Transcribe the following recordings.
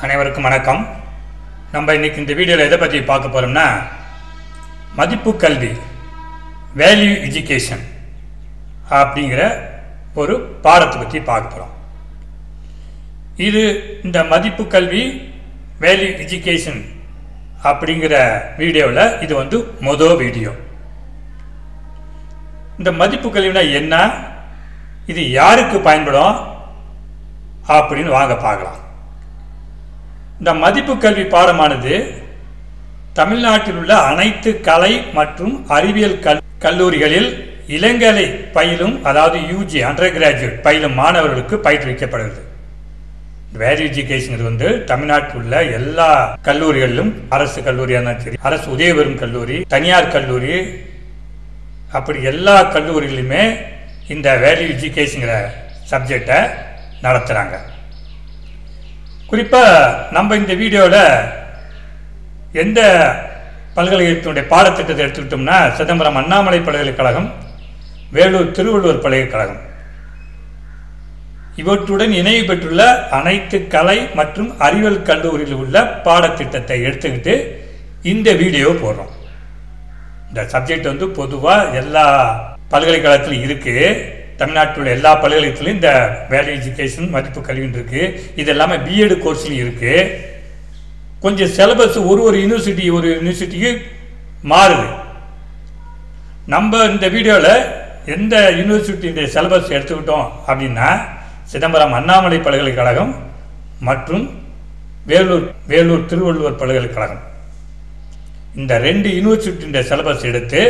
அனைவருக்கும் வணக்கம். நம்ம இன்னைக்கு இந்த வீடியோவில் எதை பற்றி பார்க்க போகிறோம்னா, மதிப்பு கல்வி வேல்யூ எஜுகேஷன் அப்படிங்கிற ஒரு பாடத்தை பற்றி பார்க்க போகிறோம். இந்த மதிப்பு கல்வி வேல்யூ எஜுகேஷன் அப்படிங்கிற வீடியோவில் இது மொதல் வீடியோ. இந்த மதிப்பு கல்வினா என்ன, இது யாருக்கு பயன்படும் அப்படின்னு வாங்க பார்க்கலாம். இந்த மதிப்பு கல்வி பாடமானது தமிழ்நாட்டில் உள்ள அனைத்து கலை மற்றும் அறிவியல் கல்லூரிகளில் இளங்கலை பயிலும், அதாவது யூஜி அண்டர் கிராஜுவேட் பயிலும் மாணவர்களுக்கு பயிற்றுவிக்கப்படுகிறது. வேல்யூ எஜுகேஷன் தமிழ்நாட்டில் உள்ள எல்லா கல்லூரிகளிலும், அரசு கல்லூரியான சரி, அரசு உதவி பெறும் கல்லூரி, தனியார் கல்லூரி, அப்படி எல்லா கல்லூரிகளிலுமே இந்த வேல்யூ எஜுகேஷன்ங்கிற சப்ஜெக்டை நடத்துகிறாங்க. குறிப்பாக நம்ம இந்த வீடியோவில் எந்த பல்கலைக்கழகத்தினுடைய பாடத்திட்டத்தை எடுத்துக்கிட்டோம்னா, சிதம்பரம் அண்ணாமலை பல்கலைக்கழகம், வேலூர் திருவள்ளுவர் பல்கலைக்கழகம் இவற்றுடன் இணைவு பெற்றுள்ள அனைத்து கலை மற்றும் அறிவியல் கல்லூரியில் உள்ள பாடத்திட்டத்தை எடுத்துக்கிட்டு இந்த வீடியோ போடுறோம். இந்த சப்ஜெக்ட் பொதுவாக எல்லா பல்கலைக்கழகத்திலும் இருக்குது. தமிழ்நாட்டில் உள்ள எல்லா பல்கலைக்கழகத்திலும் இந்த வேல்யூ எஜுகேஷன் மதிப்பு கல்வின்னு இருக்குது. இது எல்லாமே பிஎட் கோர்ஸ்லையும் இருக்குது. கொஞ்சம் சிலபஸ் ஒரு யூனிவர்சிட்டிக்கு மாறுது. நம்ம இந்த வீடியோவில் எந்த யூனிவர்சிட்டியுடைய சிலபஸ் எடுத்துக்கிட்டோம் அப்படின்னா, சிதம்பரம் அண்ணாமலை பல்கலைக்கழகம் மற்றும் வேலூர் திருவள்ளுவர் பல்கலைக்கழகம், இந்த ரெண்டு யூனிவர்சிட்டியுடைய சிலபஸ் எடுத்து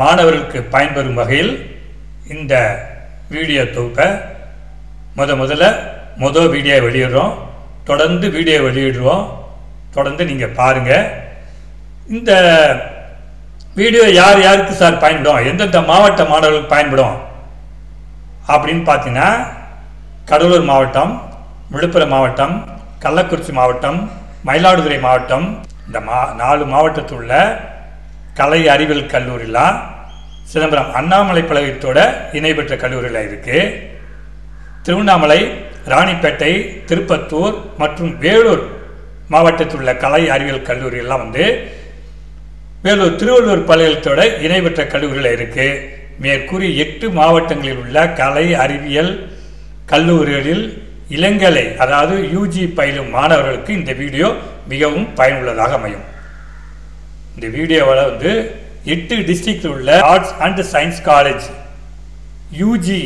மாணவர்களுக்கு பயன்பெறும் வகையில் இந்த வீடியோ தொகுப்பை முதல் வீடியோ வெளியிடுறோம். தொடர்ந்து வீடியோ வெளியிடுவோம். தொடர்ந்து நீங்கள் பாருங்கள். இந்த வீடியோ யாருக்கு சார் பயன்படும், எந்தெந்த மாவட்ட மாணவர்களுக்கு பயன்படும் அப்படின்னு பார்த்தீங்கன்னா, கடலூர் மாவட்டம், விழுப்புரம் மாவட்டம், கள்ளக்குறிச்சி மாவட்டம், மயிலாடுதுறை மாவட்டம், இந்த 4 மாவட்டத்தில் உள்ள கலை அறிவியல் கல்லூரிலாம் சிதம்பரம் அண்ணாமலை பல்கலைக்கழகத்தோட இணை பெற்ற கல்லூரியில் இருக்குது. திருவண்ணாமலை, ராணிப்பேட்டை, திருப்பத்தூர் மற்றும் வேலூர் மாவட்டத்தில் உள்ள கலை அறிவியல் கல்லூரியெல்லாம் வேலூர் திருவள்ளுவர் பல்கலைக்கழகத்தோட இணை பெற்ற கல்லூரியில் இருக்குது. மேற்கூறிய 8 மாவட்டங்களில் உள்ள கலை அறிவியல் கல்லூரிகளில் இளங்கலை, அதாவது யூஜி பயிலும் மாணவர்களுக்கு இந்த வீடியோ மிகவும் பயனுள்ளதாக அமையும். இந்த வீடியோவில் 8 டிஸ்ட்ரிக்டில் உள்ள arts and science college UG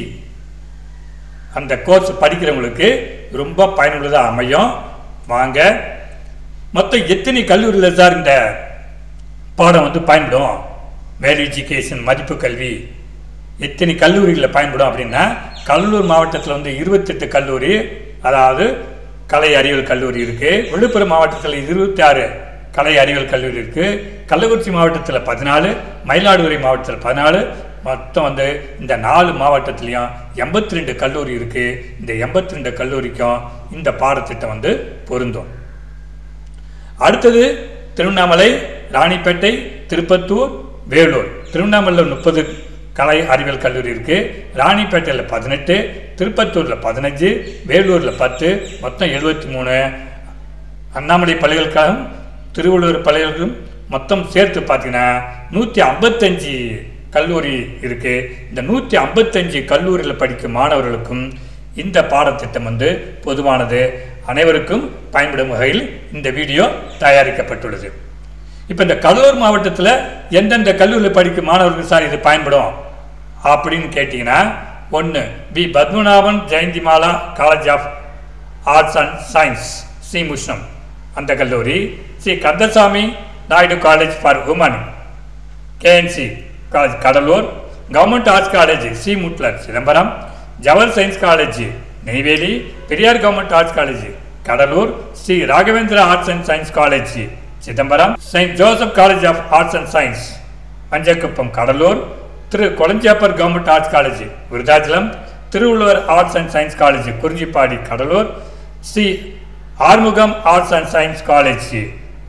அந்த கோர்ஸ் படிக்கிறவங்களுக்கு ரொம்ப பயனுள்ளதாக அமையும். வாங்க, மொத்தம் எத்தனை கல்லூரியில் சார் இந்த பாடம் பயன்படும், வேல்யூ எஜுகேஷன் மதிப்பு கல்வி எத்தனை கல்லூரிகளில் பயன்படும் அப்படின்னா, கடலூர் மாவட்டத்தில் 28 கல்லூரி, அதாவது கலை அறிவியல் கல்லூரி இருக்குது. விழுப்புரம் மாவட்டத்தில் 26 கலை அறிவியல் கல்லூரி இருக்குது. கள்ளக்குறிச்சி மாவட்டத்தில் 14, மயிலாடுதுறை மாவட்டத்தில் 14, மொத்தம் இந்த 4 மாவட்டத்திலையும் 82 கல்லூரி இருக்குது. இந்த 82 கல்லூரிக்கும் இந்த பாடத்திட்டம் பொருந்தும். அடுத்தது திருவண்ணாமலை, ராணிப்பேட்டை, திருப்பத்தூர், வேலூர். திருவண்ணாமலையில் 30 கலை அறிவியல் கல்லூரி இருக்குது. ராணிப்பேட்டையில் 18, திருப்பத்தூரில் 15, வேலூரில் 10, மொத்தம் 73. அண்ணாமலை பல்கலைக்கழகம், திருவள்ளுவர் பல்கலைக்கழகம் மொத்தம் சேர்த்து பார்த்தீங்கன்னா 155 கல்லூரி இருக்குது. இந்த 155 கல்லூரியில் படிக்கும் மாணவர்களுக்கும் இந்த பாடத்திட்டம் பொதுவானது, அனைவருக்கும் பயன்படும் வகையில் இந்த வீடியோ தயாரிக்கப்பட்டுள்ளது. இப்போ இந்த கடலூர் மாவட்டத்தில் எந்தெந்த கல்லூரியில் படிக்கும் மாணவர்களுக்கு சார் இது பயன்படும் அப்படின்னு கேட்டிங்கன்னா, 1 P Padmanabhan Jayanthimala college of arts and science C Mushnam அந்த கல்லூரி, C Kandasamy Naidu college for women KNC college Cuddalore, government arts college C Mutlur Chidambaram, Jawahar science college Neyveli, Periyar government arts college Cuddalore, Sri Raghavendra arts and science college Chidambaram, saint Joseph college of arts and science Manjakuppam Cuddalore, Thiru Kolanjiappar government arts college Virudhachalam, Thiruvalluvar arts and science college Kurinjipadi Cuddalore, Sri Arumugam arts and science college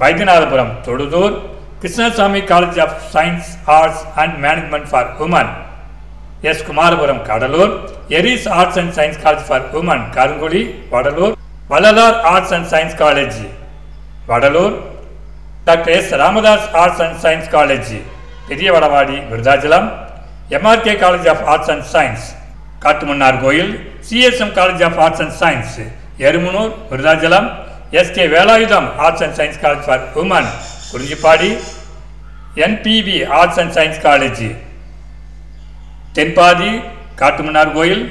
Vaithiyanathapuram Thoduthur, Krishnasamy college of science arts and management for women S Kumarapuram Cuddalore, Eris arts and science college for women Karunguzhi Vadalur, Vallalar arts and science college Vadalur, doctor S Ramadoss arts and science college Periya Vadavadi Virudhachalam, MRK college of arts and science Kattumannar Koil, CSM college of arts and science Erumanur Virudhachalam, SK Velayutham arts and science college for women Kurinjipadi, NPV arts and science college Thenpathi Kattumannar Koil,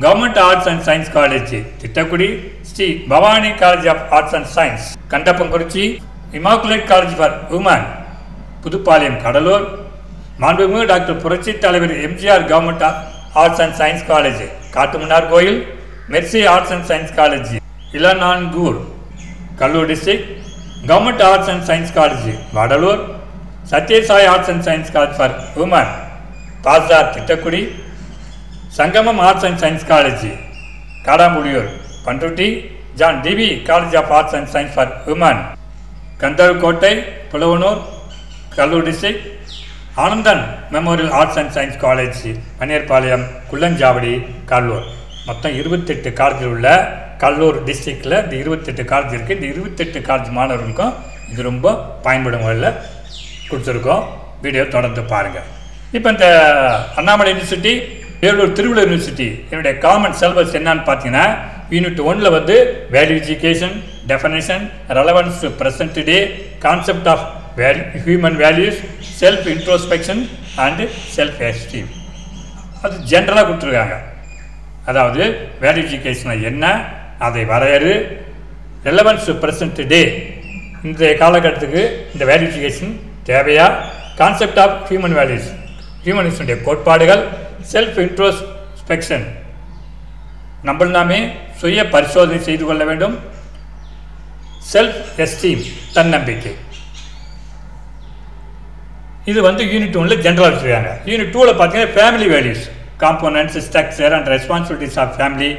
government arts and science college Tittakudi, Sri Bhavani college of arts and science Kandappankurichi, Immaculate college for women Puduppalayam Cuddalore, மாண்புமிகு doctor புரட்சி தலைவர் MGR government arts and science college Kattumannar Koil, Mercy arts and science college Ilanangur Kallur district, government arts and science college Vadalur, Sathyasai arts and science college for women Pasthar Tittakudi, Sangamam arts and science college Kadampuliyur Panruti, John TV college of arts and science for women Kandarkottai Pulavanur Kallur district, Anandan memorial arts and science college Maniyarpalayam Kullanchavadi Cuddalore. மொத்தம் 28 காலேஜில் உள்ள கடலூர் டிஸ்ட்ரிக்டில் இந்த 28 college இருக்குது. இந்த 28 college மாணவர்களுக்கும் இது ரொம்ப பயன்படும் வகையில் கொடுத்துருக்கோம். வீடியோ தொடர்ந்து பாருங்கள். இப்போ இந்த அண்ணாமலை யூனிவர்சிட்டி, வேலூர் திருவள்ளுவர் யூனிவர்சிட்டி என்னுடைய காமன் சிலபஸ் என்னன்னு பார்த்தீங்கன்னா, யூனிட் 1ல் வந்து value education, definition, relevance to present day, concept of human values, self introspection and self esteem அது ஜென்ரலாக கொடுத்துருக்காங்க. அதாவது வேல்யூ எஜுகேஷன் என்ன, அதை வரையறு, ரெலவன்ஸ் டு ப்ரெசன்ட் டே இந்த காலகட்டத்துக்கு இந்த வேல்யூ எஜுகேஷன் தேவையா, கான்செப்ட் ஆஃப் ஹியூமன் வேல்யூஸ் ஹியூமனிஸ்டுடைய கோட்பாடுகள், செல்ஃப் இன்ட்ரோஸ்பெக்ஷன் நம்மள நாமே சுய பரிசோதனை செய்து கொள்ள வேண்டும், செல்ஃப் எஸ்டீம் தன்னம்பிக்கை. இது வந்து யூனிட் 1ல் ஜென்ரலாக வச்சுருக்காங்க. யூனிட் 2ல் பார்த்தீங்கன்னா family values, components, structure and responsibilities of family,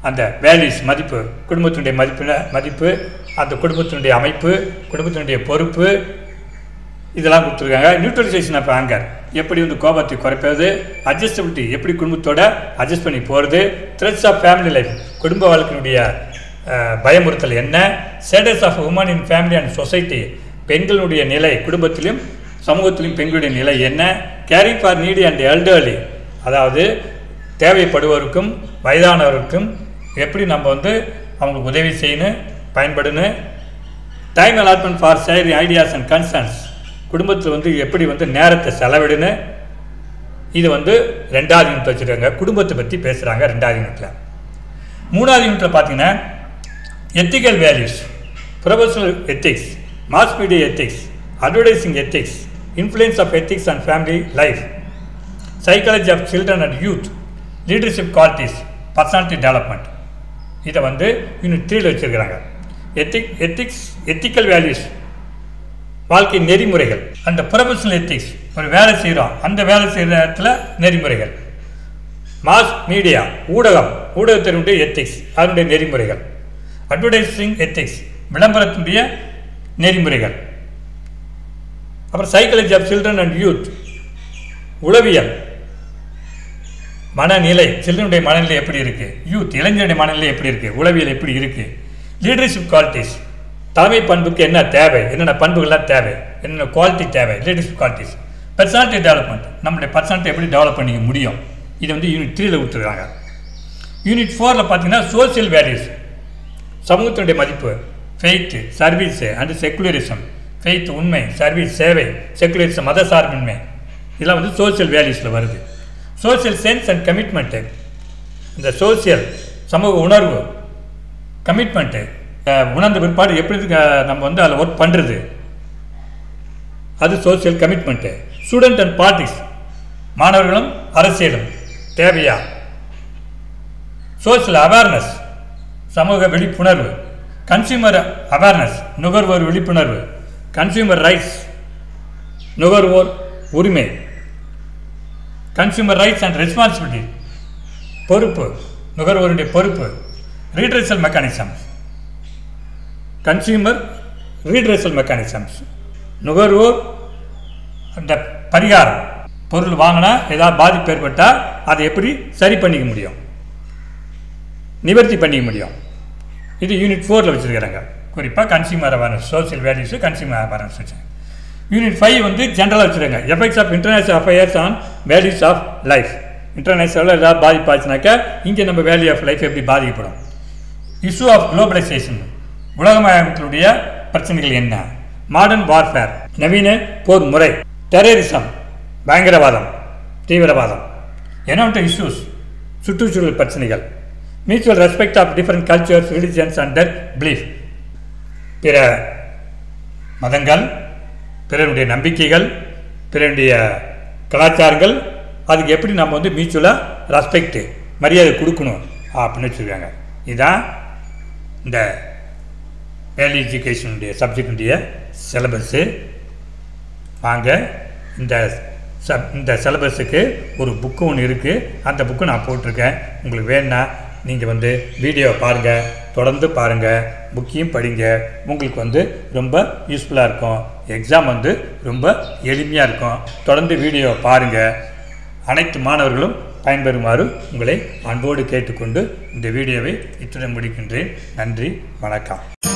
அந்த வேல்யூஸ் மதிப்பு, குடும்பத்தினுடைய மதிப்பு, அந்த குடும்பத்தினுடைய அமைப்பு, குடும்பத்தினுடைய பொறுப்பு இதெல்லாம் கொடுத்துருக்காங்க. நியூட்ரலைசேஷன் ஆஃப் ஆங்கர், எப்படி வந்து கோபத்தை குறைப்பது, அட்ஜஸ்டபிலிட்டி, எப்படி குடும்பத்தோட அட்ஜஸ்ட் பண்ணி போகிறது, த்ரெட்ஸ் ஆஃப் ஃபேமிலி லைஃப், குடும்ப வாழ்க்கையினுடைய பயமுறுத்தல் என்ன, status of women in family and society, பெண்களுடைய நிலை குடும்பத்திலும் சமூகத்திலும் பெண்களுடைய நிலை என்ன, caring for needy and elderly, அதாவது தேவைப்படுவோருக்கும் வயதானவருக்கும் எப்படி நம்ம வந்து அவங்களுக்கு உதவி செய்யணும் பயன்படணும், time allotment for sharing ideas and concerns, குடும்பத்தில் வந்து எப்படி வந்து நேரத்தை செலவிடணும். இது வந்து 2வது யூனிட் வச்சுருக்காங்க. குடும்பத்தை பற்றி பேசுகிறாங்க 2வது யூனிட்டில். 3வது யூனிட்டில் பார்த்தீங்கன்னா ethical values, professional ethics, mass media ethics, advertising ethics, influence of ethics and family life, psychology of children and youth, leadership qualities, personality development. இதை வந்து யூனிட் 3ல் வச்சுருக்கிறாங்க. எத்திக்கல் வேல்யூஸ் வாழ்க்கை நெறிமுறைகள், அந்த ப்ரொஃபஷனல் எத்திக்ஸ், ஒரு வேலை செய்கிறோம் அந்த வேலை செய்கிற இடத்துல நெறிமுறைகள், மாஸ் மீடியா ஊடகத்தினுடைய எத்திக்ஸ் அதனுடைய நெறிமுறைகள், அட்வர்டைசிங் எத்திக்ஸ் விளம்பரத்தினுடைய நெறிமுறைகள், அப்புறம் psychology of children and youth உளவியல், மனநிலை, சில்ட்ரனுடைய மனநிலை எப்படி இருக்குது, யூத் இளைஞருடைய மனநிலை எப்படி இருக்குது, உளவியல் எப்படி இருக்குது, லீடர்ஷிப் குவாலிட்டிஸ், தலைமை பண்புக்கு என்ன தேவை, என்னென்ன பண்புகள்லாம் தேவை, என்னென்ன குவாலிட்டி தேவை, லீடர்ஷிப் குவாலிட்டிஸ், பர்சனாலிட்டி டெவலப்மெண்ட், நம்மளுடைய பர்சனாலிட்டி எப்படி டெவலப் பண்ணிக்க முடியும். இது வந்து யூனிட் 3ல் கொடுத்துருக்காங்க. யூனிட் 4ல் பார்த்தீங்கன்னா சோசியல் வேல்யூஸ், சமூகத்தினுடைய மதிப்பு, faith, service and secularism, faith உண்மை, சர்வீஸ் சேவை, செக்குலரிசம் மத சார்பின்மை, இதெல்லாம் வந்து சோசியல் வேல்யூஸில் வருது. சோசியல் சென்ஸ் அண்ட் கமிட்மெண்ட்டு, இந்த சோசியல் சமூக உணர்வு, கமிட்மெண்ட்டு உணர்ந்த பிற்பாடு எப்படி நம்ம வந்து அதில் ஒர்க் பண்ணுறது, அது social commitment. Student and parties, மாணவர்களும் அரசியலும் தேவையா. சோசியல் அவேர்னஸ், சமூக விழிப்புணர்வு. கன்சியூமர் அவேர்னஸ், நுகர்வோர் விழிப்புணர்வு. கன்சியூமர் ரைட்ஸ், நுகர்வோர் உரிமை. கன்சியூமர் ரைட்ஸ் அண்ட் ரெஸ்பான்சிபிலிட்டி, பொறுப்பு, நுகர்வோருடைய பொறுப்பு. ரீட்ரெசல் மெக்கானிசம்ஸ், கன்சியூமர் ரீட்ரெசல் மெக்கானிசம்ஸ், நுகர்வோர் அந்த பரிகாரம், பொருள் வாங்கினா ஏதாவது பாதிப்பு ஏற்பட்டால் அதை எப்படி சரி பண்ணிக்க முடியும், நிவர்த்தி பண்ணிக்க முடியும். இது யூனிட் 4ல் வச்சுருக்கிறாங்க. குறிப்பாக consumer awareness, social values consumer awareness வச்சுருக்காங்க. யூனிட் 5 வந்து ஜென்ரலாக வச்சுருக்காங்க. Effects of international affairs on values of life. இன்டர்நேஷனலில் ஏதாவது பாதிப்பாச்சுனாக்கா இங்கே நம்ம வேல்யூ ஆஃப் லைஃப் எப்படி பாதிக்கப்படும். இஷ்யூ ஆஃப் குளோபலைசேஷன், உலகமயமாக்கலுடைய பிரச்சனைகள் என்ன. மாடர்ன் வார்ஃபேர், நவீன போர் முறை. டெரரிசம், பயங்கரவாதம், தீவிரவாதம். என்விரான்மெண்டல் இஷ்யூஸ், சுற்றுச்சூழல் பிரச்சனைகள். Mutual respect of different cultures, religions and their belief. பிற மதங்கள், பிறருடைய நம்பிக்கைகள், பிறருடைய கலாச்சாரங்கள், அதுக்கு எப்படி நம்ம வந்து மியூச்சுவலாக ரெஸ்பெக்ட், மரியாதை கொடுக்கணும் அப்படின்னு வச்சுருக்காங்க. இதுதான் இந்த வேல்யூ எஜுகேஷனுடைய சப்ஜெக்டுடைய சிலபஸ்ஸு. வாங்க இந்த சிலபஸுக்கு ஒரு புக்கு ஒன்று இருக்குது. அந்த புக்கு நான் போட்டிருக்கேன். உங்களுக்கு வேணுன்னா நீங்கள் வந்து வீடியோவை பாருங்கள், தொடர்ந்து பாருங்கள், புக்கையும் படிங்க. உங்களுக்கு வந்து ரொம்ப யூஸ்ஃபுல்லாக இருக்கும். எக்ஸாம் வந்து ரொம்ப எளிமையாக இருக்கும். தொடர்ந்து வீடியோவை பாருங்கள். அனைத்து மாணவர்களும் பயன்பெறுமாறு உங்களை அன்போடு கேட்டுக்கொண்டு இந்த வீடியோவை இத்துடன் முடிக்கின்றேன். நன்றி, வணக்கம்.